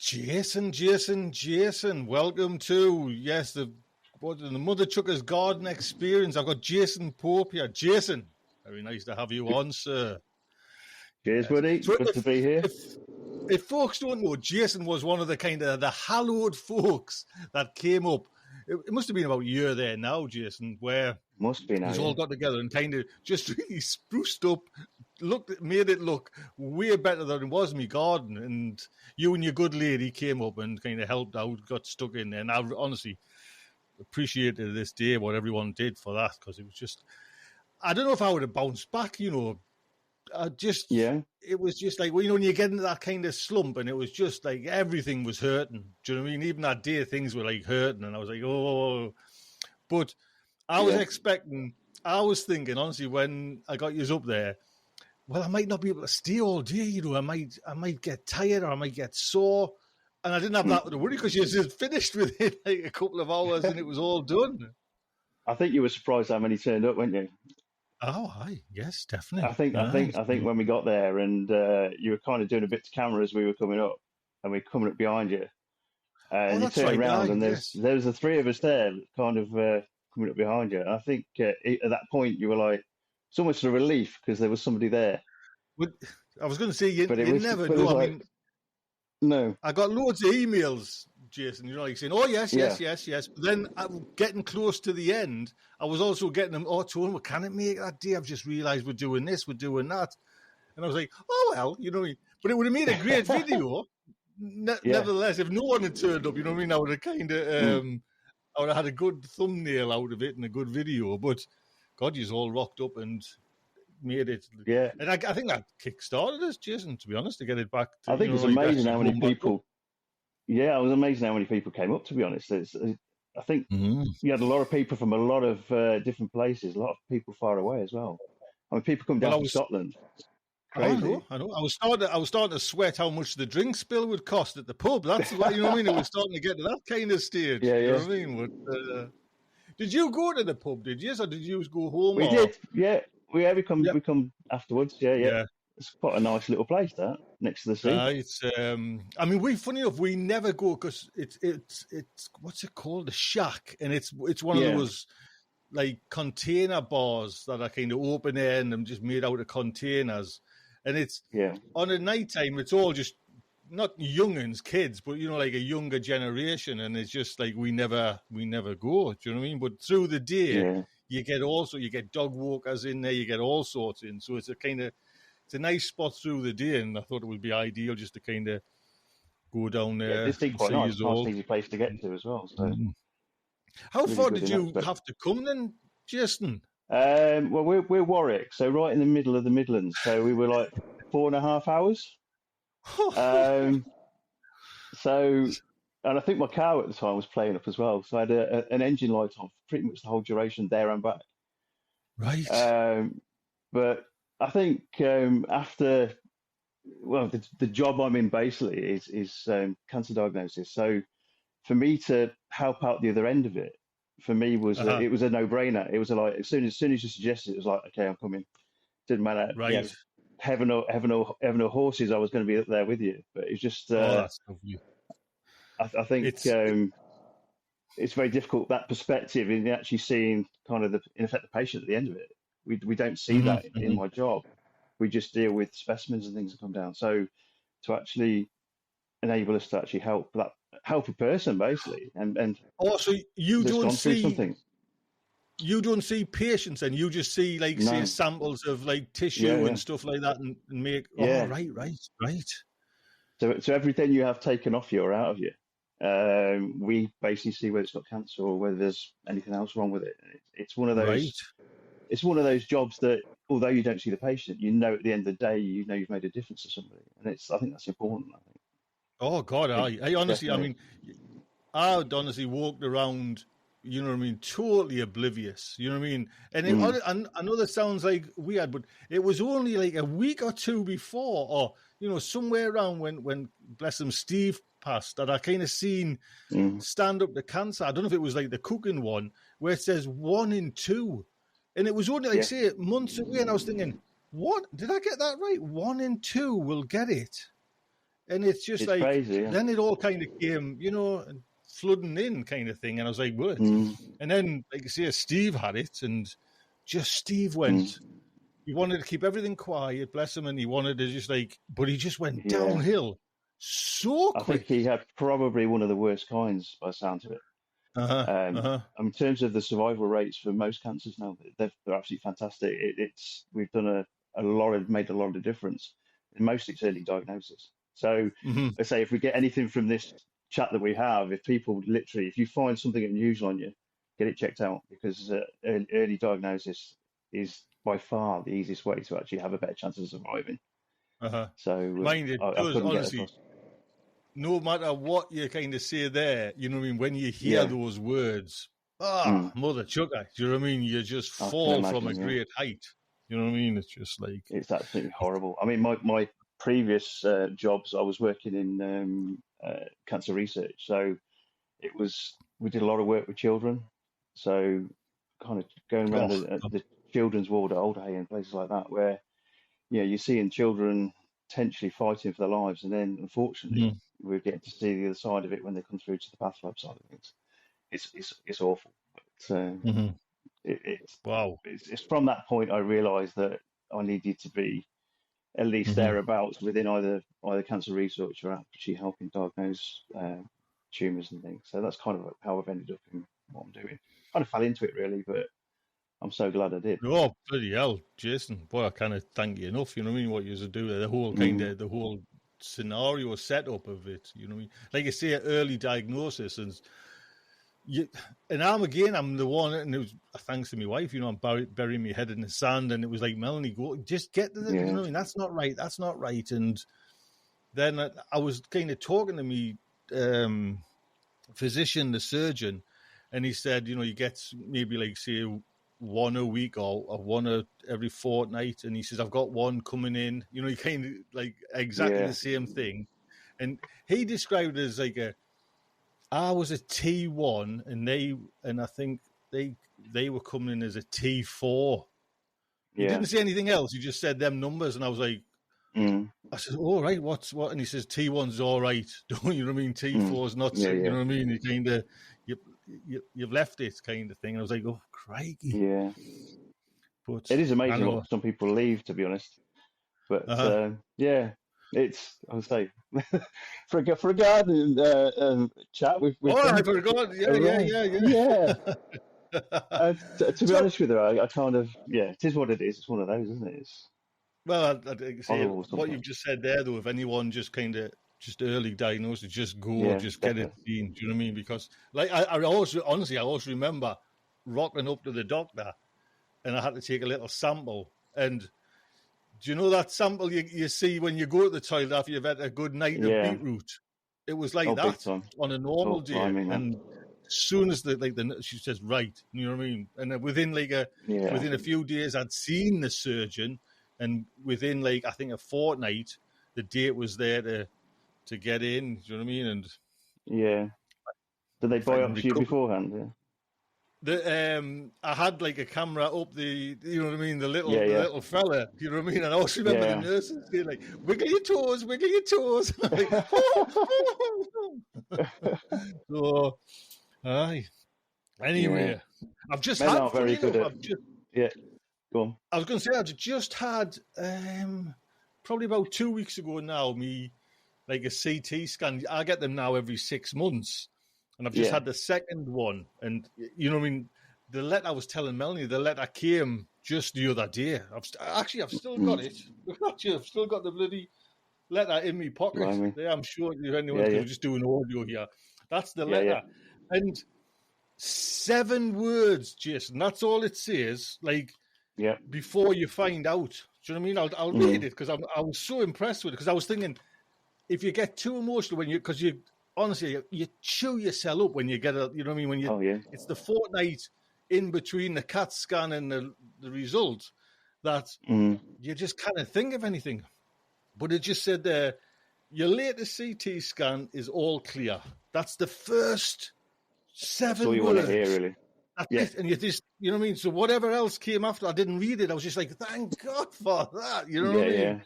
Jason. Welcome to, the Mother Chucker's Garden Experience. I've got Jason Pope here. Jason, very nice to have you on, sir. Cheers, buddy. So good to be here. If folks don't know, Jason was one of the hallowed folks that came up. It must have been about a year there now, Jason, where must be now, we all got together and kind of just really spruced up, made it look way better than it was in my garden. And you and your good lady came up and kind of helped out, got stuck in there. And I honestly appreciated this day what everyone did for that, because it was just, I don't know if I would have bounced back, it was just like, when you get into that kind of slump, and it was just like everything was hurting. Do you know what I mean? Even that day, things were like hurting, and I was like, oh. But I was thinking, honestly, when I got you up there, well, I might not be able to stay all day, I might get tired, or I might get sore. And I didn't have that to worry, because you just finished within like a couple of hours and it was all done. I think you were surprised how many turned up, weren't you? Oh, hi. Yes, definitely. I think when we got there, and you were kind of doing a bit to camera as we were coming up, and we were coming up behind you, and you turned around, and there was the three of us there, kind of coming up behind you. And I think at that point you were like, it's almost a relief because there was somebody there. I was going to say, you never know. No, I got loads of emails, Jason, like saying, oh, yes. But then getting close to the end, I was also getting them, Tony, well, can it make that day? I've just realised we're doing this, we're doing that. And I was like, oh, well, but it would have made a great video. Nevertheless, if no one had turned up, I would have kind of, I would have had a good thumbnail out of it and a good video. But God, you're all rocked up and made it. Yeah. And I think that kick-started us, Jason, to be honest, to get it back. I think it's amazing how many people. Yeah, it was amazing how many people came up, to be honest. I think you had a lot of people from a lot of different places, a lot of people far away as well. I mean, people come down from Scotland. Crazy. I know. I was starting to sweat how much the drink spill would cost at the pub. That's what, It was starting to get to that kind of stage. Yeah. You know what I mean? But, did you go to the pub, did you? Or did you go home? We did, yeah. We come afterwards, yeah. It's quite a nice little place, that, next to the sea. Funny enough, we never go, because it's what's it called? The Shack. And it's one of those like container bars that are kind of open air and just made out of containers. And it's on a night time, it's all just not youngins, kids, but like a younger generation. And it's just like we never go. Do you know what I mean? But through the day, you get dog walkers in there, you get all sorts in. So it's a nice spot through the day, and I thought it would be ideal just to kind of go down there. Yeah, it's quite nice. It's an easy place to get to as well. So. How far did you have to come then, Jason? Well, we're Warwick, so right in the middle of the Midlands. So we were like 4.5 hours. And I think my car at the time was playing up as well. So I had an engine light on for pretty much the whole duration there and back. Right. But I think after, the job I'm in basically is cancer diagnosis. So for me to help out the other end of it, for me it was a no-brainer. It was like as soon as you suggested it, it was like, okay, I'm coming. Didn't matter. Right. Yeah, heaven or horses, I was going to be up there with you. But it's just. That's lovely. I think it's very difficult, that perspective in actually seeing kind of the patient at the end of it. We don't see that in my job. We just deal with specimens and things that come down. So to actually enable us to actually help a person basically, and also you don't see something. You don't see patients, and you just see say samples of like tissue and stuff like that, and make. Oh, right. So everything you have taken off you or out of you, we basically see whether it's got cancer or whether there's anything else wrong with it. It's one of those. Right. It's one of those jobs that, although you don't see the patient, at the end of the day, you've made a difference to somebody, and I think that's important. I think. Oh God, I honestly, definitely. I would honestly walked around, totally oblivious. You know what I mean? And I know that sounds like weird, but it was only like a week or two before, or somewhere around when bless him, Steve passed, that I kind of seen Stand Up to Cancer. I don't know if it was like the cooking one where it says 1 in 2. And it was only say months away, and I was thinking, what? Did I get that right? 1 in 2 will get it. And it's just it's like, crazy, yeah. Then it all kind of came, flooding in kind of thing. And I was like, what? And then, like I say, Steve had it, and just Steve went, he wanted to keep everything quiet, bless him, and he wanted to just but he just went downhill so quick. I think he had probably one of the worst kinds by the sound of it. In terms of the survival rates for most cancers now, they're absolutely fantastic. We've done made a lot of difference. And mostly it's early diagnosis. So let's say if we get anything from this chat that we have, if you find something unusual on you, get it checked out, because early diagnosis is by far the easiest way to actually have a better chance of surviving. So mind it, I couldn't honestly, get across. No matter what you kind of say there, you know what I mean? When you hear those words, mother chucker, do you know what I mean? You just fall from a great height. You know what I mean? It's just like... It's absolutely horrible. I mean, my previous jobs, I was working in cancer research. So we did a lot of work with children. So kind of going around the children's ward at Oldham and places like that, where, you're seeing children potentially fighting for their lives. And then, unfortunately, we're getting to see the other side of it when they come through to the path lab side of things. It's awful. But, it's from that point I realised that I needed to be at least thereabouts within either cancer research or actually helping diagnose tumours and things. So that's kind of how I've ended up in what I'm doing. Kind of fell into it really, but I'm so glad I did. Oh, bloody hell, Jason. Boy, I can't thank you enough, you know what I mean, what you used to do, the whole kind of, the whole scenario setup of it, you know what I mean? Like you say, early diagnosis, and I'm the one, and it was thanks to my wife, I'm burying my head in the sand, and it was like, Melanie, go, just get to the, you know what I mean, that's not right. And then I was kind of talking to me physician, the surgeon, and he said, you get maybe like, say, one a week or one every fortnight, and he says, I've got one coming in, he kind of like exactly the same thing. And he described it as like I was a T1, and I think they were coming in as a T4. He didn't say anything else, he just said them numbers, and I was like, I said, all right, what? And he says, T1's all right, don't you know what I mean? T4's not sick, you know what I mean? You kind of you've left it kind of thing. And I was like, oh, crikey. Yeah. But it is amazing what some people leave, to be honest. But it's, I would say, for a garden chat, we've I forgot. Yeah. To be honest with her, I kind of, it is what it is. It's one of those, isn't it? Well, I'd say what you've just said there, though, if anyone just kind of just early diagnosis, just go, just get it seen. Do you know what I mean? Because like I always remember rocking up to the doctor, and I had to take a little sample. And do you know that sample you see when you go to the toilet after you've had a good night of beetroot? It was like that on a normal day. And as soon as she says, right, you know what I mean? And within within a few days, I'd seen the surgeon, and within I think a fortnight, the date was there to get in. Do you know what I mean? And did they biopsy you beforehand? I had a camera up the, you know what I mean, the little fella, you know what I mean? And I always remember the nurses saying wiggle your toes. So, aye. Anyway, I've just Men had. Are very good at, go on. I was going to say I've just had probably about 2 weeks ago now. Me a CT scan. I get them now every 6 months. And I've just had the second one. And, you know what I mean? The letter I was telling Melanie, the letter came just the other day. I've still got it. I've still got the bloody letter in my pocket. Yeah, I'm sure if anyone's going to just do an audio here. That's the letter. And 7 words, Jason. That's all it says. Before you find out. Do you know what I mean? I'll read it because I was so impressed with it. Because I was thinking, if you get too emotional because you honestly, you chew yourself up when you get you know what I mean? When it's the fortnight in between the CAT scan and the result that you just can't think of anything. But it just said there, your latest CT scan is all clear. That's the first 7 words. That's all you want to hear, really. That's it. And you just, you know what I mean? So whatever else came after, I didn't read it. I was just like, thank God for that. You know what I mean?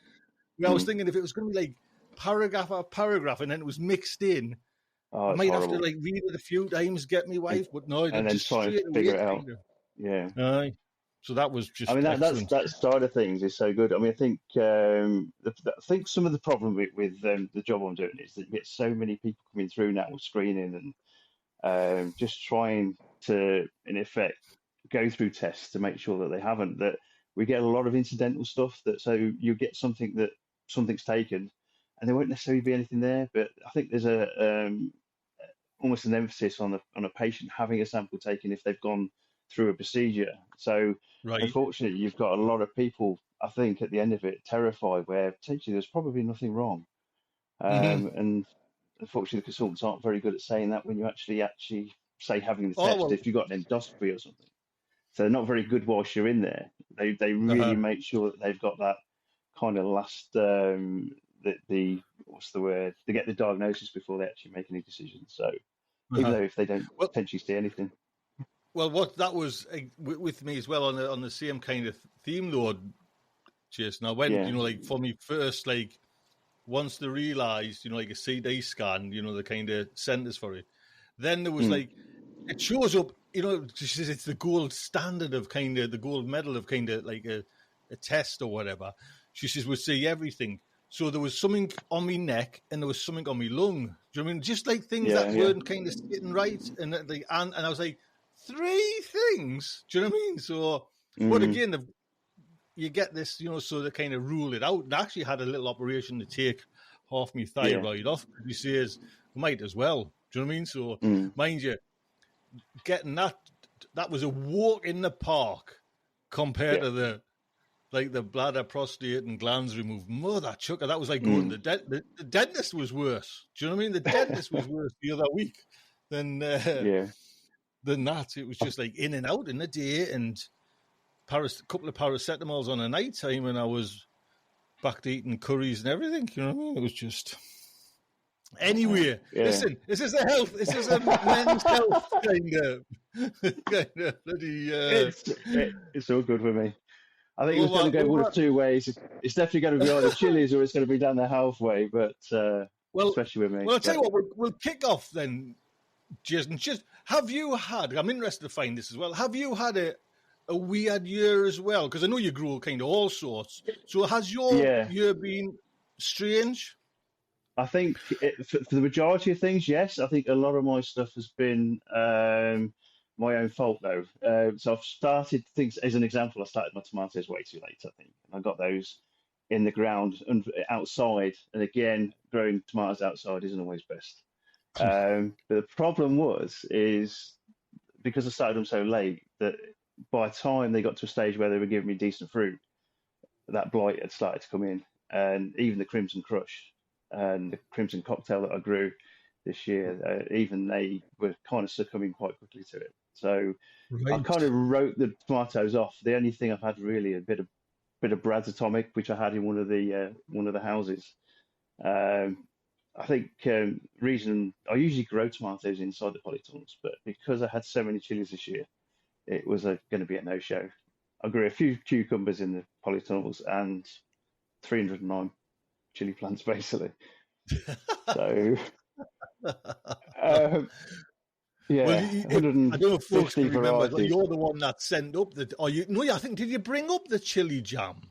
I was thinking if it was going to be paragraph after paragraph, and then it was mixed in. Oh, I might horrible. have to read it a few times, get my wife, but no, and then just try and figure it out. Yeah. So that was just. I mean, excellent. that side of things is so good. I mean, I think some of the problem with the job I'm doing is that you get so many people coming through now with screening and just trying to, in effect, go through tests to make sure that they haven't. That we get a lot of incidental stuff. So you get something's taken, and there won't necessarily be anything there. But I think there's almost an emphasis on a patient having a sample taken if they've gone through a procedure. So unfortunately, you've got a lot of people, I think, at the end of it, terrified where potentially there's probably nothing wrong. And unfortunately, the consultants aren't very good at saying that when you actually say having the test if you've got an endoscopy or something. So they're not very good whilst you're in there. They really make sure that they've got that kind of last what's the word? They get the diagnosis before they actually make any decisions. So even though if they don't potentially see anything. Well, what that was with me as well on the same kind of theme, though, Jason. I went, for me first, once they realised, a CD scan, the kind of centres for it. Then there was it shows up, it's the gold standard of the gold medal of a test or whatever. She says, we'll see everything. So there was something on my neck and there was something on my lung. Do you know what I mean? Just things that weren't kind of sitting right. And I was like, 3 things? Do you know what I mean? So, but again, you get this, so they kind of rule it out. And I actually had a little operation to take half my thyroid off. He says, might as well. Do you know what I mean? So, mind you, getting that was a walk in the park compared to the bladder, prostate, and glands removed. Mother chucker, that was like going to the dentist was worse. Do you know what I mean? The dentist was worse the other week than that. It was just in and out in the day and a couple of paracetamols on a night time, and I was back to eating curries and everything. You know what I mean? It was just. Anyway, listen, this is a men's health kind of bloody. It's all good with me. I think it's going to go one of 2 ways. It's definitely going to be either chilies or it's going to be down the halfway, but especially with me. Well, I'll tell you what, we'll kick off then, Jason. Just have you had? I'm interested to find this as well. Have you had a weird year as well? Because I know you grow kind of all sorts. So has your year been strange? I think for the majority of things, yes. I think a lot of my stuff has been my own fault, though. So I've started things, as an example, I started my tomatoes way too late, I think. And I got those in the ground and outside. And again, growing tomatoes outside isn't always best. But the problem is because I started them so late, that by the time they got to a stage where they were giving me decent fruit, that blight had started to come in. And even the Crimson Crush and the Crimson Cocktail that I grew this year, even they were kind of succumbing quite quickly to it. So I kind of wrote the tomatoes off. The only thing I've had really a bit of Brad's Atomic, which I had in one of the houses. I think reason I usually grow tomatoes inside the polytunnels, but because I had so many chilies this year, it was going to be a no-show. I grew a few cucumbers in the polytunnels and 309 chili plants, basically. So, well, I don't know if folks can remember, but you're the one that sent up I think, did you bring up the chili jam?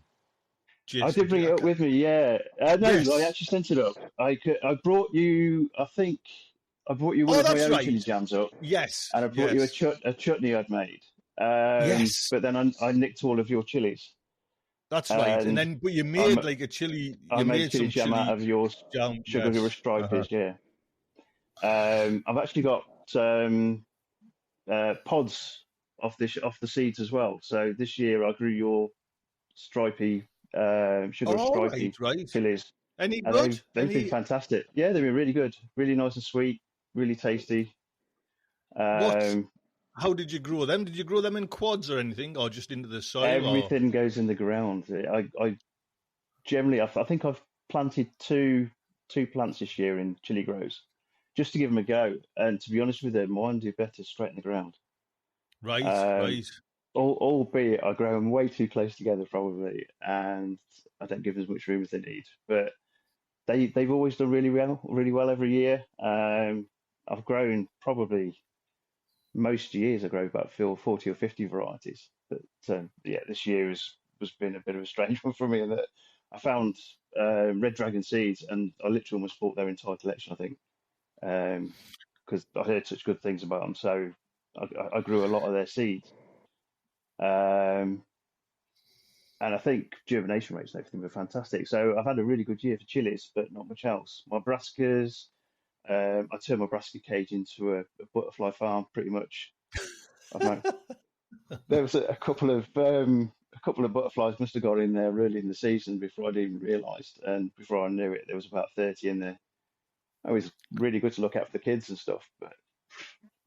Jason, I did bring it up with me, yeah. No, yes. I actually sent it up. I brought you, I think, I brought you one of my own chili jams up. Yes. And I brought you a chutney I'd made. Yes. But then I nicked all of your chilies. That's right. And then, but you made a chili. I made chili jam out of your sugar stripies, yeah. I've actually got pods off the seeds as well. So this year I grew your stripy sugar stripy chilies. Any good? They've been fantastic. Yeah, they've been really good. Really nice and sweet. Really tasty. How did you grow them? Did you grow them in quads or anything, or just into the soil? Everything goes in the ground. I generally, I think I've planted two plants this year in chili grows, just to give them a go. And to be honest with you, mine do better straight in the ground. Right. Albeit I grow them way too close together probably, and I don't give as much room as they need. But they've always done really well every year. I've grown probably most years I grow about 40 or 50 varieties. But this year was been a bit of a strange one for me in that I found Red Dragon seeds and I literally almost bought their entire collection, I think, because I heard such good things about them. So I grew a lot of their seeds. And I think germination rates and everything were fantastic. So I've had a really good year for chilies, but not much else. My brassicas, I turned my brassica cage into a butterfly farm pretty much. There was a couple of butterflies must have got in there early in the season before I'd even realised, and before I knew it, there was about 30 in there. It was really good to look at for the kids and stuff, but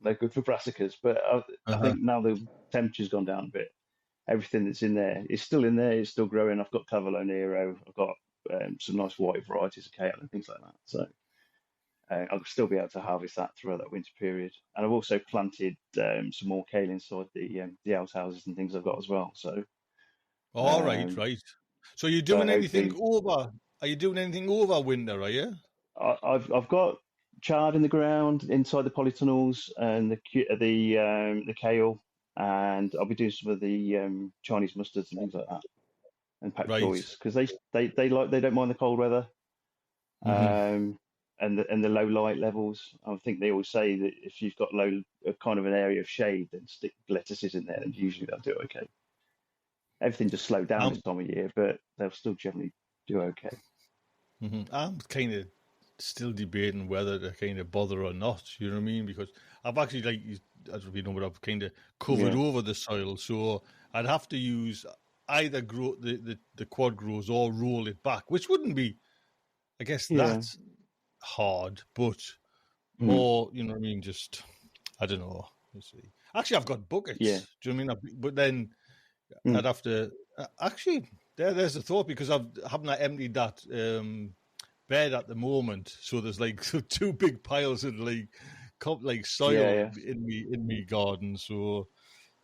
they're good for brassicas. But I think now the temperature's gone down a bit. Everything that's in there is still in there. It's still growing. I've got Cavolo Nero. I've got some nice white varieties of kale and things like that. So I'll still be able to harvest that throughout that winter period. And I've also planted some more kale inside the outhouses and things I've got as well. So, right. So you're doing anything over? Are you doing anything over winter? Are you? I've got chard in the ground inside the polytunnels and the kale, and I'll be doing some of the Chinese mustards and things like that, and pak choys because they don't mind the cold weather. And the low light levels. I think they always say that if you've got kind of an area of shade, then stick lettuces in there, and usually they'll do okay. Everything just slowed down this time of year, but they'll still generally do okay. I'm kind of still debating whether to kind of bother or not. You know what I mean? Because I've actually, as we know, I've kind of covered over the soil, so I'd have to use either grow the quad grows or roll it back, which wouldn't be, I guess, that's hard, but more, you know what I mean? Just, I don't know. Let's see. Actually, I've got buckets. Yeah. Do you know what I mean? But then I'd have to actually. There's a thought because haven't I emptied that bed at the moment? So there's like two big piles of like soil in me garden. So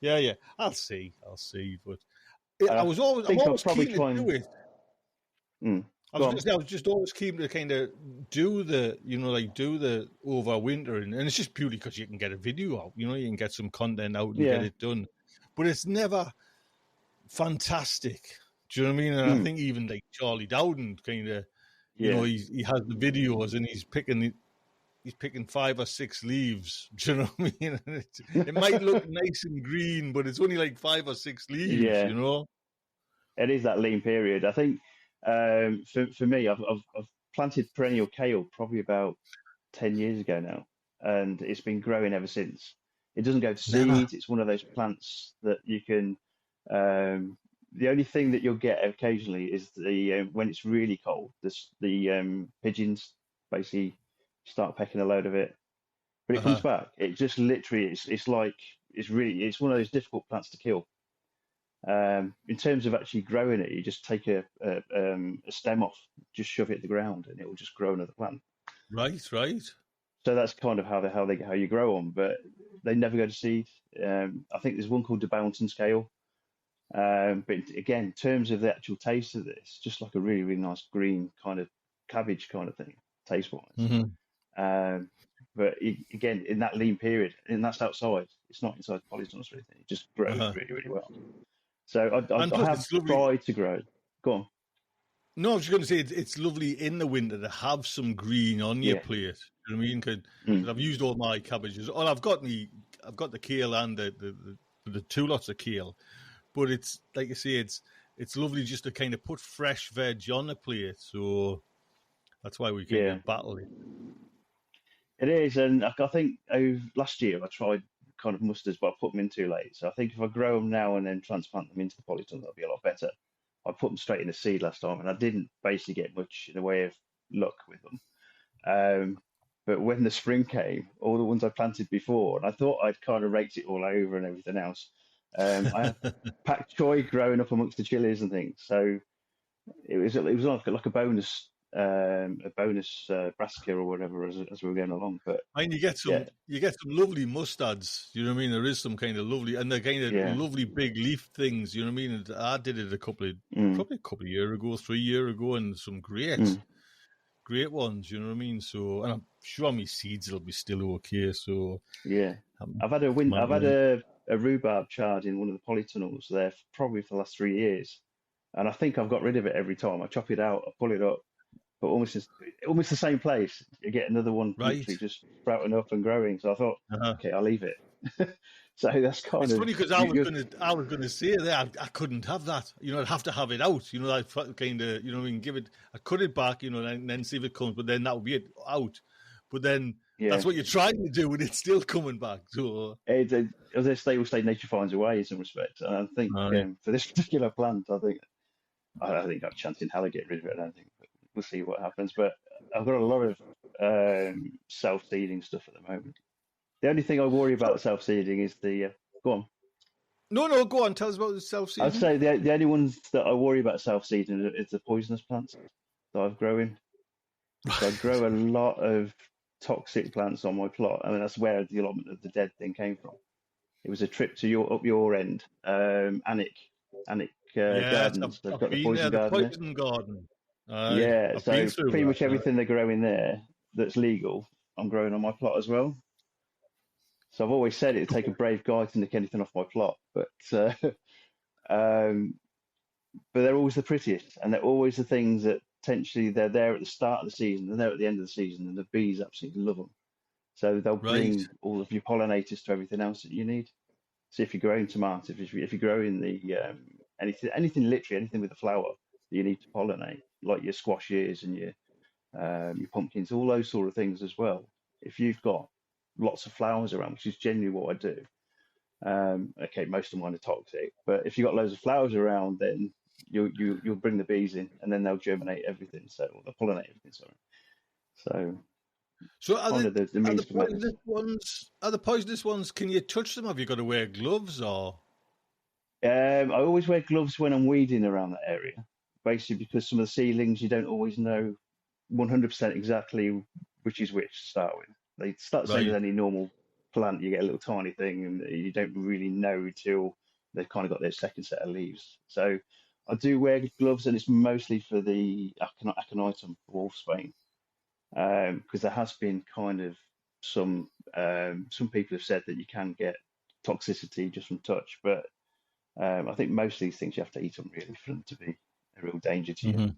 yeah, I'll see. But I'm always keen to do it. I was just always keen to kind of do the over winter, and it's just purely because you can get a video out, you can get some content out and get it done. But it's never fantastic. Do you know what I mean? And I think even like Charlie Dowden kind of, he has the videos and he's picking 5 or 6 leaves. Do you know what I mean? It might look nice and green, but it's only like 5 or 6 leaves. It is that lean period. I think. For me, I've planted perennial kale probably about 10 years ago now, and it's been growing ever since. It doesn't go to seed. It's one of those plants that you can. The only thing that you'll get occasionally is when it's really cold, the pigeons basically start pecking a load of it, but it comes back. It just literally it's one of those difficult plants to kill. In terms of actually growing it, you just take a stem off, just shove it at the ground, and it will just grow another plant. Right. So that's kind of how you grow them, but they never go to seed. I think there's one called the Bounton scale, but again, in terms of the actual taste of this, just like a really really nice green kind of cabbage kind of thing, taste wise. But again, in that lean period, and that's outside. It's not inside the polytunnels or anything. It just grows really really well. So I have tried to grow. Go on. No, I was just going to say it's lovely in the winter to have some green on your plate. You know what I mean? Because I've used all my cabbages. Oh, I've got the kale and the 2 lots of kale, but it's like I say, it's lovely just to kind of put fresh veg on the plate. So that's why we can battle it. It is, and I think last year I tried kind of mustards, but I put them in too late. So I think if I grow them now and then transplant them into the polytunnel, that'll be a lot better. I put them straight in the seed last time, and I didn't basically get much in the way of luck with them. But when the spring came, all the ones I planted before, and I thought I'd kind of raked it all over and everything else. I had pak choy growing up amongst the chilies and things, so it was like a bonus brassica or whatever as we were going along. But and you get some lovely mustards. You know what I mean? There is some kind of lovely, and they're kind of lovely big leaf things. You know what I mean? And I did it probably a couple of years ago, 3 years ago, and some great great ones. You know what I mean? So, and I'm sure my seeds will be still okay. So yeah. I've had a rhubarb chard in one of the polytunnels there probably for the last 3 years, and I think I've got rid of it every time. I chop it out, I pull it up, but almost the same place. You get another one right. literally just sprouting up and growing. So I thought, okay, I'll leave it. So that's kind It's of funny because I was gonna say that I couldn't have that. You know, I'd have to have it out. You know, I kind of, you know, we can give it, I cut it back, you know, and then see if it comes. But then that would be it out. But then that's what you're trying to do, and it's still coming back. So as they say, nature finds a way in some respects. And I think for this particular plant, I think I've a chance in hell of getting rid of it. I don't think, but we'll see what happens. But I've got a lot of self-seeding stuff at the moment. The only thing I worry about self-seeding is the go on. No, go on. Tell us about the self-seeding. I'd say the only ones that I worry about self-seeding is the poisonous plants that I've growing. So I grow a lot of toxic plants on my plot. I mean, that's where the allotment of the dead thing came from. It was a trip to up your end, Annick Gardens. They've got the poison garden. The poison garden. Yeah, so pretty much everything they grow in there that's legal, I'm growing on my plot as well. So I've always said it'd take a brave guy to nick anything off my plot, but they're always the prettiest, and they're always the things that potentially they're there at the start of the season, they're there at the end of the season, and the bees absolutely love them. So they'll bring all of your pollinators to everything else that you need. So if you're growing tomatoes, if you're growing the anything with a flower that you need to pollinate, like your squashes and your pumpkins, all those sort of things as well. If you've got lots of flowers around, which is generally what I do. Okay, most of mine are toxic, but if you've got loads of flowers around, then you'll bring the bees in, and then they'll germinate everything. So they'll pollinate everything. So are the poisonous ones? Can you touch them? Have you got to wear gloves or? I always wear gloves when I'm weeding around that area, basically because some of the seedlings you don't always know 100% exactly which is which to start with. They start saying with any normal plant, you get a little tiny thing, and you don't really know until they've kind of got their second set of leaves. So I do wear gloves, and it's mostly for the aconitum wolfsbane, because there has been kind of some people have said that you can get toxicity just from touch, but I think most of these things you have to eat them really for them to be a real danger to you,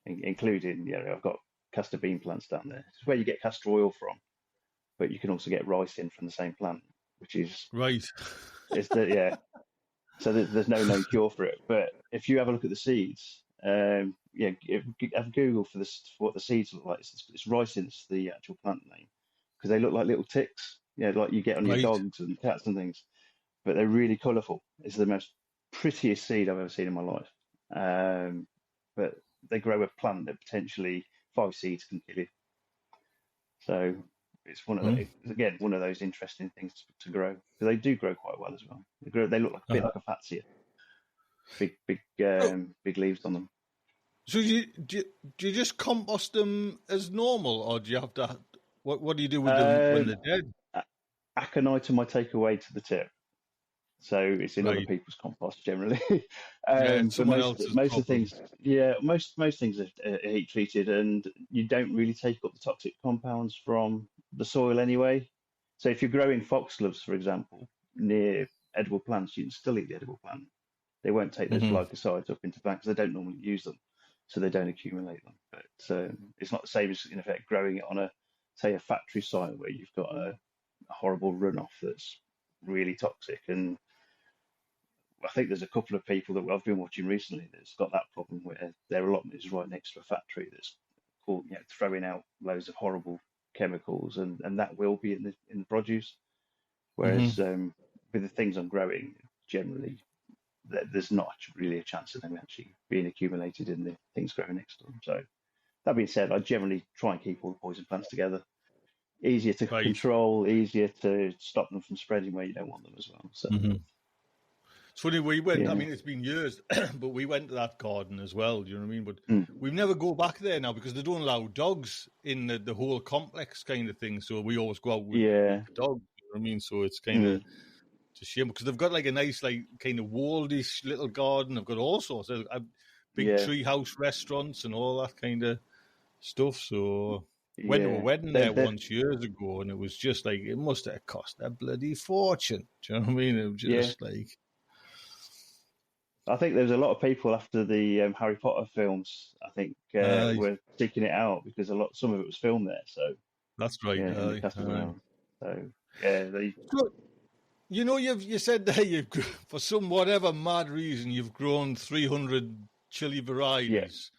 including I've got castor bean plants down there. It's where you get castor oil from, but you can also get ricin from the same plant, which is So there's no known cure for it. But if you have a look at the seeds, have Google for this what the seeds look like. It's ricin, it's the actual plant name, because they look like little ticks, like you get on your dogs and cats and things. But they're really colourful. It's the most prettiest seed I've ever seen in my life. But they grow a plant that potentially 5 seeds can kill you. So it's one of those interesting things to grow. Because they do grow quite well as well. They look like a bit like a fatsia. Big leaves on them. So do you just compost them as normal, or do you have to? What do you do with them when they're dead? Aconitum I take away to the tip. So it's in other people's compost generally. But most of things, most things are heat treated, and you don't really take up the toxic compounds from the soil anyway. So if you're growing foxgloves, for example, near edible plants, you can still eat the edible plant. They won't take those glycosides up into plants because they don't normally use them, so they don't accumulate them. But it's not the same as in effect growing it on a factory site where you've got a horrible runoff that's really toxic. And I think there's a couple of people that I've been watching recently that's got that problem where their allotment is right next to a factory that's throwing out loads of horrible chemicals, and that will be in the produce. Whereas with the things I'm growing, generally there's not really a chance of them actually being accumulated in the things growing next to them. So that being said, I generally try and keep all the poison plants together. Easier to control, easier to stop them from spreading where you don't want them as well. So. It's funny, we went, I mean, it's been years, but we went to that garden as well, do you know what I mean? But we never go back there now because they don't allow dogs in the whole complex kind of thing. So we always go out with the dogs, you know what I mean? So it's kind of it's a shame because they've got like a nice, like kind of waldish little garden. They've got all sorts of big tree house restaurants and all that kind of stuff. So went to a wedding there once years ago, and it was just like, it must have cost a bloody fortune. Do you know what I mean? It was just like. I think there was a lot of people after the Harry Potter films. I think were seeking it out because some of it was filmed there. So that's right. Yeah, in the Castle Ground. So yeah, you know, you said there for some whatever mad reason you've grown 300 chili varieties.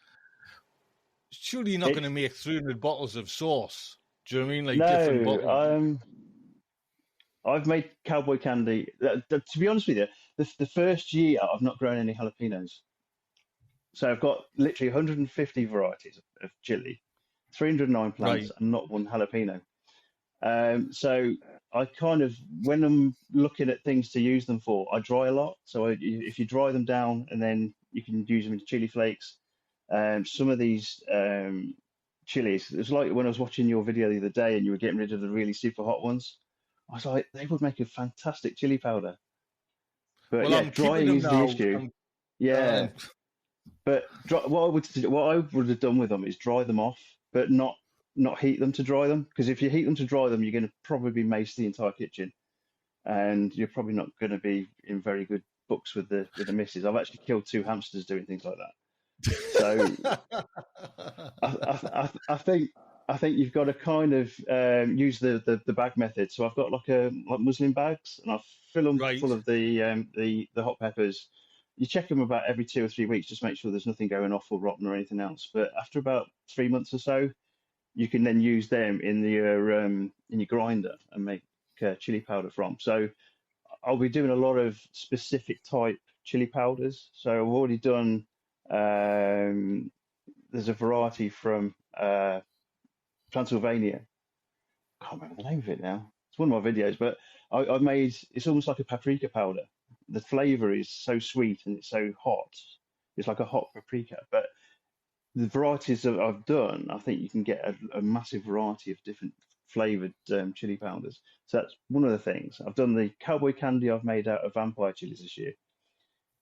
Surely you're not going to make 300 bottles of sauce. Do you know what I mean? Like different bottles. I've made cowboy candy. To be honest with you, the first year I've not grown any jalapenos. So I've got literally 150 varieties of chili, 309 plants, and not one jalapeno. So I kind of, when I'm looking at things to use them for, I dry a lot. So if you dry them down, and then you can use them into chili flakes. Some of these chilies, it's like when I was watching your video the other day and you were getting rid of the really super hot ones. I was like, they would make a fantastic chili powder. But drying is the issue. But what I would have done with them is dry them off, but not heat them to dry them. Because if you heat them to dry them, you're going to probably mace the entire kitchen, and you're probably not going to be in very good books with the missus. I've actually killed 2 hamsters doing things like that. So I think you've got to kind of use the bag method. So I've got like muslin bags, and I fill them full of the hot peppers. You check them about every 2 or 3 weeks, just make sure there's nothing going off or rotten or anything else. But after about 3 months or so, you can then use them in your grinder and make chili powder from. So I'll be doing a lot of specific type chili powders. So I've already done. There's a variety from Transylvania. I can't remember the name of it now. It's one of my videos, but I've made, it's almost like a paprika powder. The flavor is so sweet and it's so hot. It's like a hot paprika. But the varieties that I've done, I think you can get a massive variety of different flavored chili powders. So that's one of the things. I've done the cowboy candy I've made out of vampire chilies this year,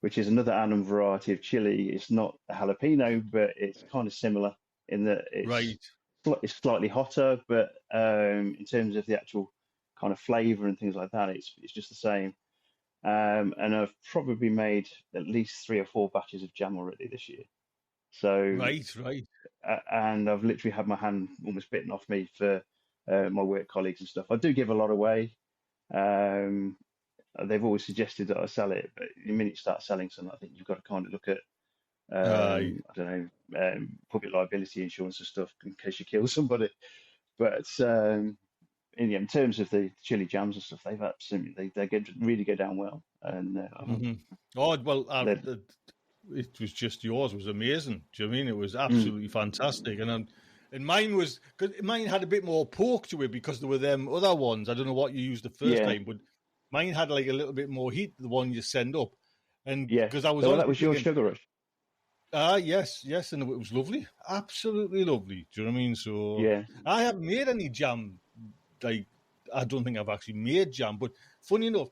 which is another Annam variety of chili. It's not a jalapeno, but it's kind of similar in that it's slightly hotter, but in terms of the actual kind of flavor and things like that, it's just the same. And I've probably made at least 3 or 4 batches of jam already this year. So and I've literally had my hand almost bitten off me for my work colleagues and stuff. I do give a lot away. They've always suggested that I sell it, but the minute you start selling something, I think you've got to kind of look at, I don't know, public liability insurance and stuff in case you kill somebody. But in terms of the chili jams and stuff, they've absolutely really go down well. And it was just yours was amazing. Do you know what I mean? It was absolutely fantastic, and mine was, cause mine had a bit more pork to it because there were them other ones. I don't know what you used the first time, but mine had like a little bit more heat, the one you send up. And because I was that was your sugar rush. Yes, and it was lovely. Absolutely lovely. Do you know what I mean? So I haven't made any jam. Like, I don't think I've actually made jam, but funny enough,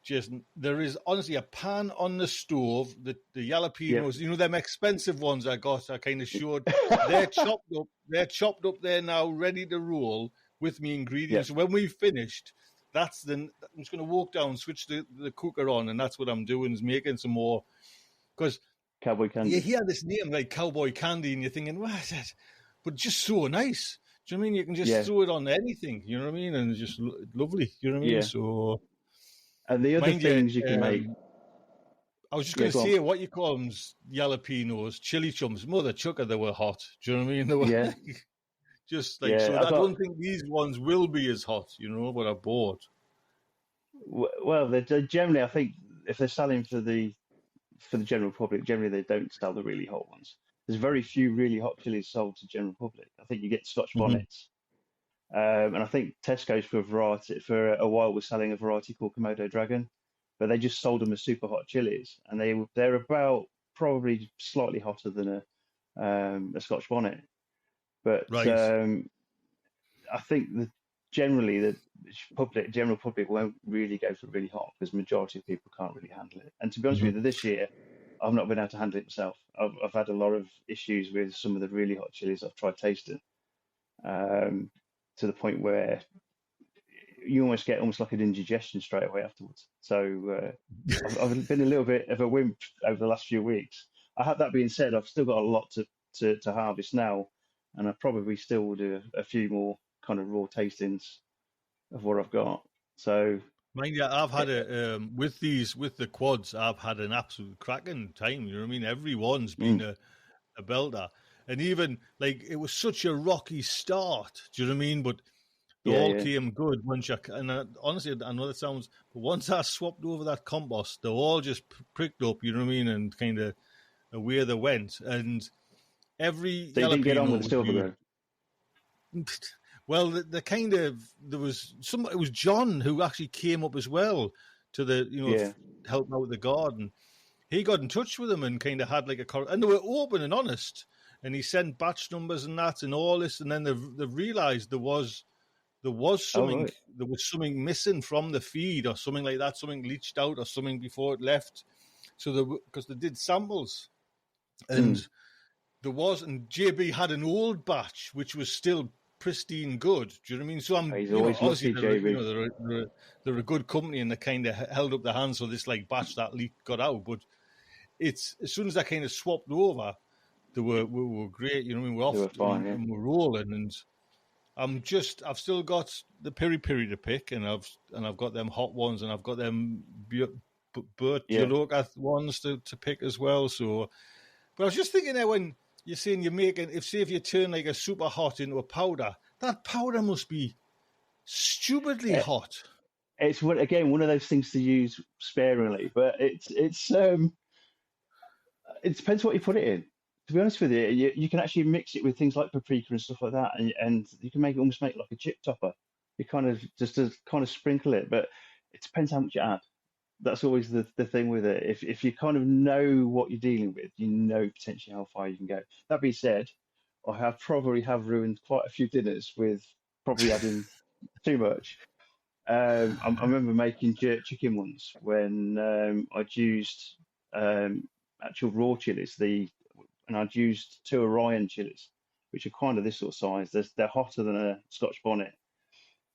Jason, there is honestly a pan on the stove, the jalapenos, you know, them expensive ones I got, I kind of showed, they're chopped up there now, ready to roll with me ingredients. So when we've finished, I'm just going to walk down, switch the cooker on, and that's what I'm doing, is making some more, because cowboy candy. You hear this name like cowboy candy and you're thinking, what is that? But just so nice. Do you know what I mean? You can just throw it on anything, you know what I mean? And it's just lovely, you know what I mean? So, and the other things you can make. I was just going to say, what you call them, jalapenos, chili chums, mother chucker, they were hot. Do you know what I mean? They were just like, so I don't think these ones will be as hot, you know, what I bought. Well, they're generally, I think, if they're selling for the general public, generally they don't sell the really hot ones. There's very few really hot chilies sold to general public. I think you get Scotch bonnets. And I think Tesco's for a while was selling a variety called Komodo Dragon, but they just sold them as super hot chilies, and they're about probably slightly hotter than a Scotch bonnet. But I think that generally the general public won't really go for really hot because the majority of people can't really handle it. And to be honest with you, this year I've not been able to handle it myself. I've had a lot of issues with some of the really hot chilies I've tried tasting, to the point where you almost get like an indigestion straight away afterwards. So I've been a little bit of a wimp over the last few weeks. That being said, I've still got a lot to harvest now, and I probably still will do a few more kind of raw tastings of what I've got. So, mind you, I've had with the quads, I've had an absolute cracking time. You know what I mean? Everyone's been a belter, and even like it was such a rocky start. Do you know what I mean? But they all came good once honestly, I know that sounds, but once I swapped over that compost, they all just pricked up. You know what I mean? And kind of away they went, and every so you didn't get on with the silver grow. Well, the kind of there was it was John who actually came up as well to the help out with the garden. He got in touch with them and kind of had like and they were open and honest. And he sent batch numbers and that and all this, and then they realised there was something there was something missing from the feed or something like that, something leached out or something before it left. So because they did samples, and there was, and JB had an old batch which was still pristine good. Do you know what I mean? So obviously they're a good company and they kind of held up their hands for this like batch that leak got out. But it's as soon as I kind of swapped over, we were great. You know what I mean? We're off and we're rolling. And I've still got the piri piri to pick, and I've got them hot ones, and I've got them Burt ones to pick as well. So, but I was just thinking there when you're saying you're making, if you turn like a super hot into a powder, that powder must be stupidly hot. It's one of those things to use sparingly, but it depends what you put it in. To be honest with you, you can actually mix it with things like paprika and stuff like that, and you can almost make like a chip topper. You kind of just to kind of sprinkle it, but it depends how much you add. That's always the thing with it. If you kind of know what you're dealing with, you know potentially how far you can go. That being said, I probably have ruined quite a few dinners with probably adding too much. I remember making jerk chicken once when I'd used actual raw chilies, and I'd used 2 Orion chilies, which are kind of this sort of size. They're hotter than a Scotch bonnet.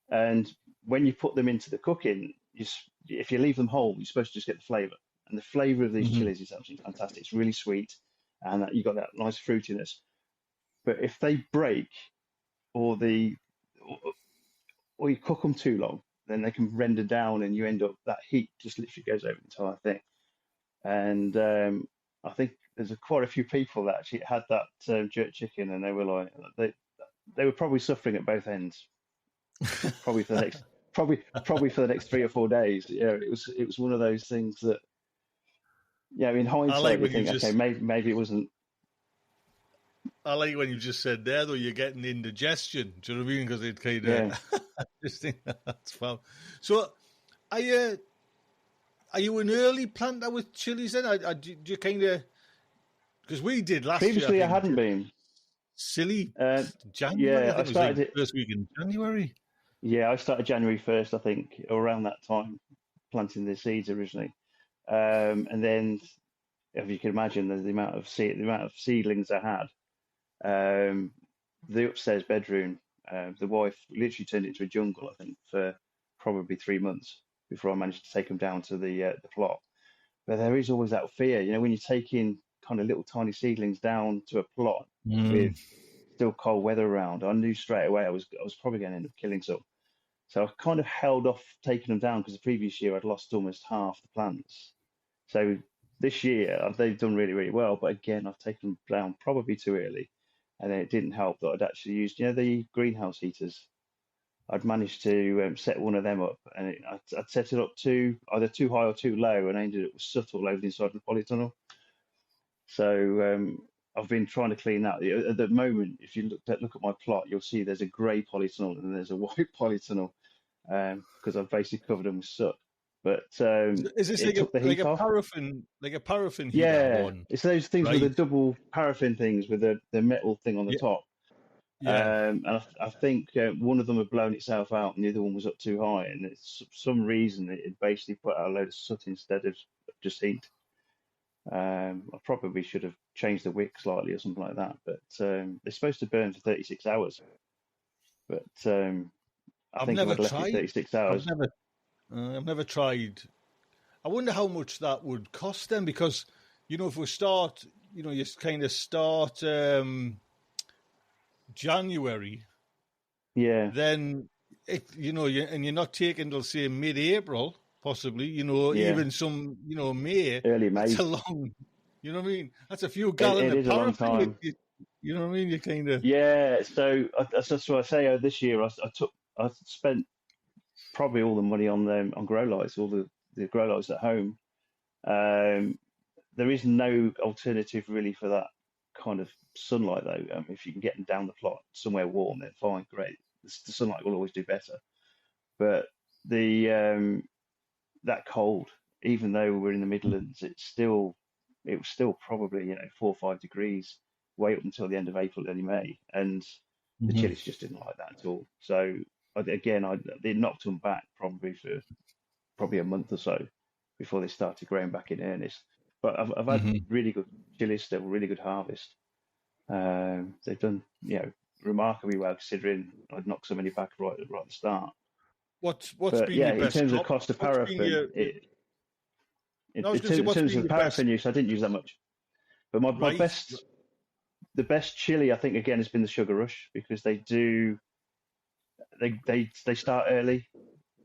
And when you put them into the cooking, if you leave them whole, you're supposed to just get the flavour. And the flavour of these chilies is absolutely fantastic. It's really sweet, and you got that nice fruitiness. But if they break, or you cook them too long, then they can render down, and you end up, that heat just literally goes over the entire thing. And I think there's quite a few people that actually had that jerk chicken, and they were like, they were probably suffering at both ends. Probably for the next probably for the next 3 or 4 days. Yeah, it was one of those things that, in hindsight, you think, okay, maybe it wasn't. I like when you just said there, though, you're getting indigestion. Do you know what I mean? Because it kind of, I just think that's fun. So, are you an early planter with chilies then? Do you kind of, because we did last Previously, year. I hadn't been. Silly January. Yeah, I started it first week in January. Yeah, I started January 1st, I think, around that time, planting the seeds originally. And then, if you can imagine, the amount of seedlings I had. The upstairs bedroom, the wife literally turned it into a jungle, I think, for probably 3 months before I managed to take them down to the plot. But there is always that fear, when you're taking kind of little tiny seedlings down to a plot with still cold weather around. I knew straight away I was probably going to end up killing some. So I kind of held off taking them down because the previous year I'd lost almost half the plants. So this year they've done really, really well. But again, I've taken them down probably too early. And then it didn't help that I'd actually used, the greenhouse heaters. I'd managed to set one of them up, and I'd set it up either too high or too low, and I ended up with soot all over the inside of the polytunnel. So I've been trying to clean that. At the moment, if you look at my plot, you'll see there's a grey polytunnel and there's a white polytunnel, because I've basically covered them with soot. But is this like a paraffin heater one? It's those things with the double paraffin things with the metal thing on the top. Yeah. And I think one of them had blown itself out, and the other one was up too high, and it's for some reason it basically put out a load of soot instead of just heat. I probably should have changed the wick slightly or something like that. But they're supposed to burn for 36 hours. But I I've think if never I'd left it tried. 36 I've hours, never. I've never tried. I wonder how much that would cost them, because if we start, you kind of start January, yeah, then and you're not taking till say mid-April, possibly. yeah, Even some May. early That's May. a long. You know what I mean? That's a few It gallon of is a long paraffin. time. You know what I mean? You kind of Yeah, so that's what I say. This year, I spent probably all the money on them on grow lights, all the grow lights at home. Um, there is no alternative really for that kind of sunlight, though. If you can get them down the plot somewhere warm, then fine, great. The sunlight will always do better. But the that cold, even though we're in the Midlands, it was still probably 4 or 5 degrees way up until the end of April, early May, and the Mhm. chilies just didn't like that at all. So again, they knocked them back probably a month or so before they started growing back in earnest. But I've had Mhm. really good chilies still, really good harvest. They've done remarkably well considering I'd knocked so many back right at the start. What's But been yeah, your in best terms of crop? cost of What's been paraffin, your? in, I was in going to say, in what's terms been of your best? paraffin use, I didn't use that much. But my Right. best, the best chili I think again has been the Sugar Rush because they start early,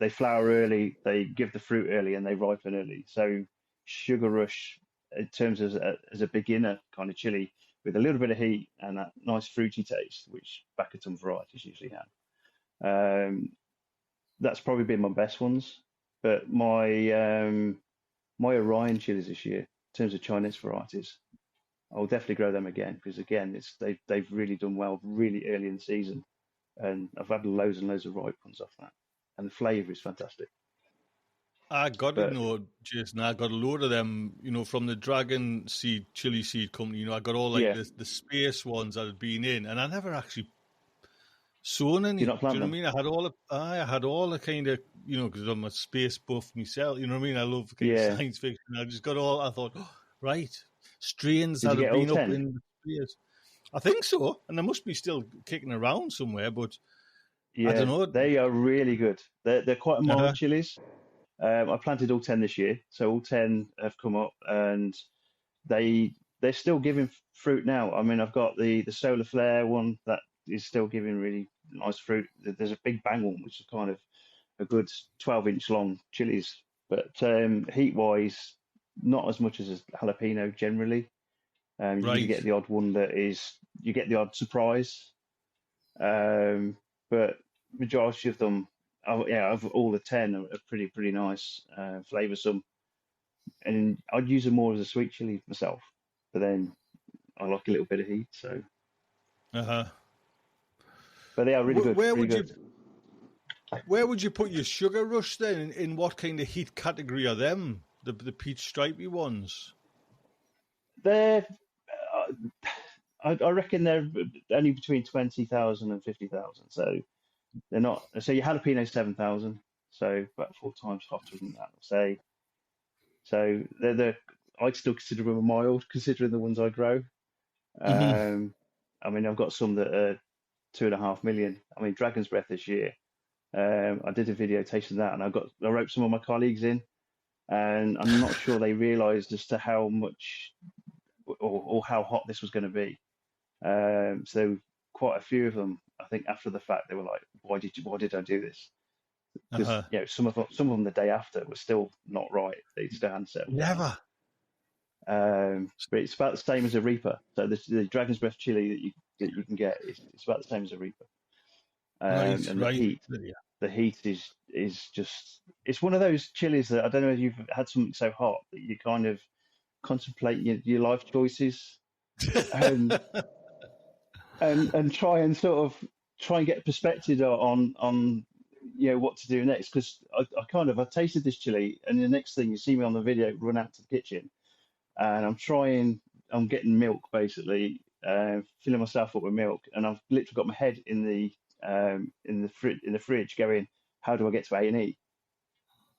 they flower early, they give the fruit early, and they ripen early. So Sugar Rush, in terms of as a beginner kind of chili with a little bit of heat and that nice fruity taste, which Baccatum varieties usually have. That's probably been my best ones. But my Orion chilies this year, in terms of Chinese varieties, I'll definitely grow them again because again, they've really done well really early in the season, and I've had loads and loads of ripe ones off that, and the flavour is fantastic. I got to But know, Jason. I got a load of them, from the Dragon Seed Chili Seed Company. I got all like yeah, the space ones that had been in, and I never actually sown do you any. not Do plant you know what them? I mean? I had all the kind of, because I'm a space buff myself. You know what I mean? I love kind of Yeah. science fiction. I just got all. I thought, oh, right, strains Did that you have get all been up 10? in space. I think so, and they must be still kicking around somewhere. But I don't Yeah, know. they are really good. They're quite mild Uh, chilies. I planted all 10 this year, so all 10 have come up, and they're still giving fruit now. I mean, I've got the solar flare one that is still giving really nice fruit. There's a big bang one, which is kind of a good 12-inch long chilies, but heat wise, not as much as a jalapeno generally. You usually right. get the odd one you get the odd surprise, um, but majority of them, yeah, of all the 10 are pretty nice, flavoursome, and I'd use them more as a sweet chili myself. But then I like a little bit of heat, so. Uh huh. But they are really good, Where really would you good. Where would you put your Sugar Rush then? In what kind of heat category are them? The peach stripy ones? They're, I reckon they're only between 20,000 and 50,000. So they're not. So your jalapeno 7,000, so about 4 times hotter than that. I'll say. So I'd still consider them mild, considering the ones I grow. Mm-hmm. Um, I mean, I've got some that are 2.5 million. I mean, Dragon's Breath this year. I did a video tasting that, and I roped some of my colleagues in, and I'm not sure they realised as to how much or how hot this was going to be. So quite a few of them, I think, after the fact, they were like, Why did I do this?" Because Uh-huh. some of them the day after were still not right. They still hadn't settled down. Never. But it's about the same as a Reaper. So the Dragon's Breath chili that you can get it's about the same as a Reaper. Right, And right. the heat is just it's one of those chilies that I don't know if you've had something so hot that you kind of contemplate your life choices and and try and get perspective on what to do next because I tasted this chili and the next thing you see me on the video run out to the kitchen and I'm getting milk basically filling myself up with milk and I've literally got my head in the fridge going how do I get to A&E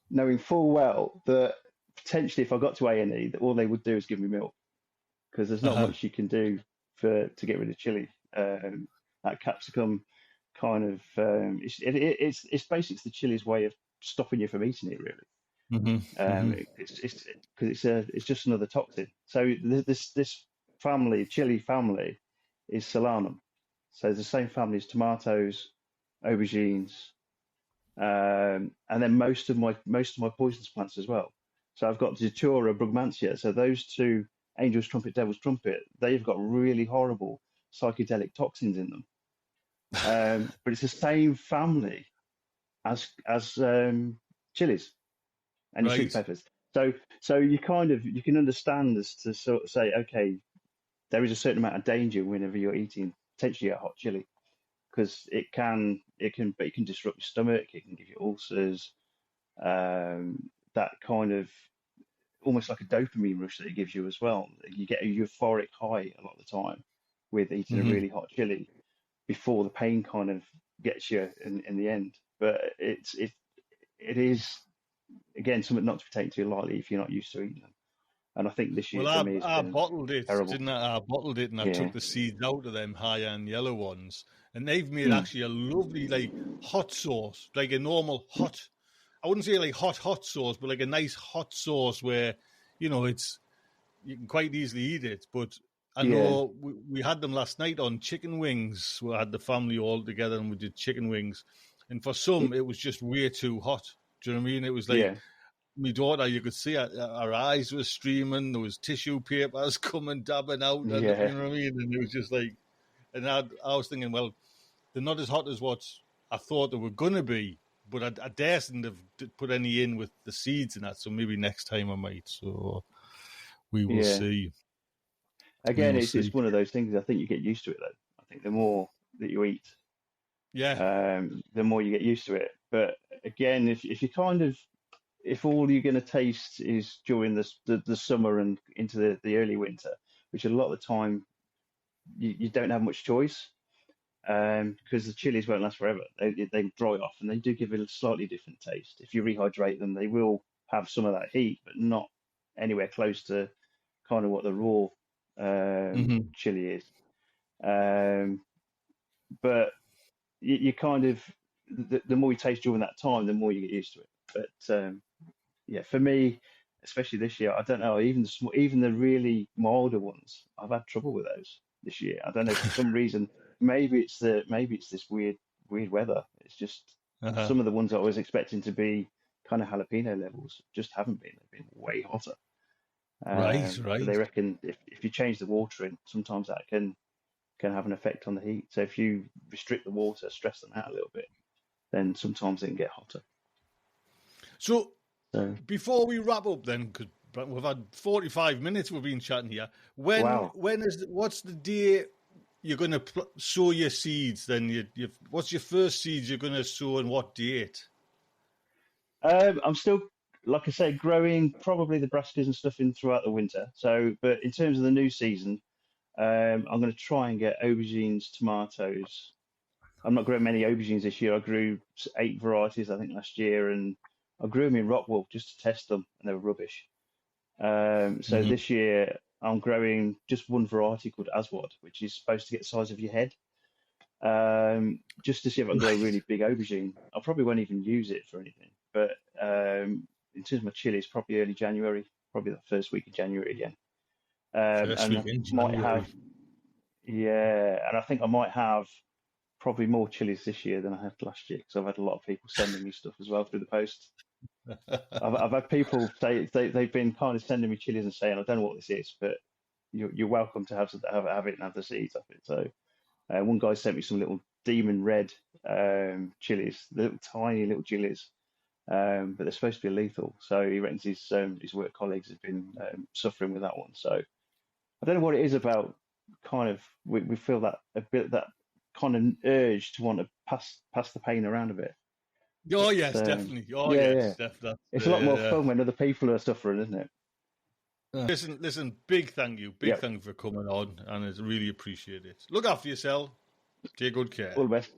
knowing full well that potentially, if I got to A&E, all they would do is give me milk, because there's not much you can do to get rid of chili. That capsicum kind of it's basically the chili's way of stopping you from eating it, really. It's just another toxin. So this family, chili family, is Solanum. So it's the same family as tomatoes, aubergines, and then most of my poisonous plants as well. So I've got Datura, Brugmansia. So those two, Angel's Trumpet, Devil's Trumpet, they've got really horrible psychedelic toxins in them. But it's the same family as chilies and your sweet peppers. So you can understand as to sort of say, okay, there is a certain amount of danger whenever you're eating potentially a hot chili, because it can disrupt your stomach, it can give you ulcers, that kind of almost like a dopamine rush that it gives you as well. You get a euphoric high a lot of the time with eating a really hot chili before the pain kind of gets you in the end. But it is, again, something not to be taken too lightly if you're not used to eating them. And I think this year for me, I bottled it, terrible. didn't I? I bottled it, and I took the seeds out of them high and yellow ones, and they've made actually a lovely like hot sauce, like a normal hot. I wouldn't say like hot sauce, but like a nice hot sauce where, you can quite easily eat it. But I know we had them last night on chicken wings. We had the family all together and we did chicken wings, and for some it was just way too hot. Do you know what I mean? It was like. My daughter, you could see her eyes were streaming. There was tissue papers coming, dabbing out. And, you know what I mean? And it was just like, and I was thinking, well, they're not as hot as what I thought they were going to be, but I daren't have put any in with the seeds and that. So maybe next time I might. So we will see. Again, it's one of those things. I think you get used to it, though. I think the more that you eat, the more you get used to it. But again, if you if all you're going to taste is during the summer and into the early winter, which a lot of the time you don't have much choice, because the chilies won't last forever. They dry off, and they do give it a slightly different taste. If you rehydrate them, they will have some of that heat, but not anywhere close to kind of what the raw chili is. But you kind of, the more you taste during that time, the more you get used to it. But for me, especially this year, I don't know. Even the really milder ones, I've had trouble with those this year. I don't know, for some reason. Maybe it's this weird weather. It's just some of the ones I was expecting to be kind of jalapeno levels just haven't been. They've been way hotter. Right. They reckon if you change the water in, sometimes that can have an effect on the heat. So if you restrict the water, stress them out a little bit, then sometimes they can get hotter. So before we wrap up, then, because we've had 45 minutes we've been chatting here. What's the day you're going to sow your seeds? Then what's your first seeds you're going to sow, and what date? I'm still, like I say, growing probably the brassicas and stuff in throughout the winter. So, but in terms of the new season, I'm going to try and get aubergines, tomatoes. I'm not growing many aubergines this year. I grew 8 varieties, I think, last year, and I grew them in Rockwool just to test them, and they were rubbish. So this year I'm growing just one variety called Aswad, which is supposed to get the size of your head, just to see if I can grow a really big aubergine. I probably won't even use it for anything. But in terms of my chilies, probably early January, probably the first week of January again. And I think I might have probably more chilies this year than I had last year, because I've had a lot of people sending me stuff as well through the post. I've had people say they've been kind of sending me chilies and saying, I don't know what this is, but you're welcome to have it and have the seeds of it. So one guy sent me some little demon red chilies, little tiny little chilies, but they're supposed to be lethal. So he reckons his work colleagues have been suffering with that one. So I don't know what it is about. Kind of we feel that kind of urge to want to pass the pain around a bit. Oh, yes, definitely. Yes, definitely. It's a lot more fun when other people are suffering, isn't it? Listen, big thank you. Thank you for coming on, and I really appreciate it. Look after yourself. Take good care. All the best.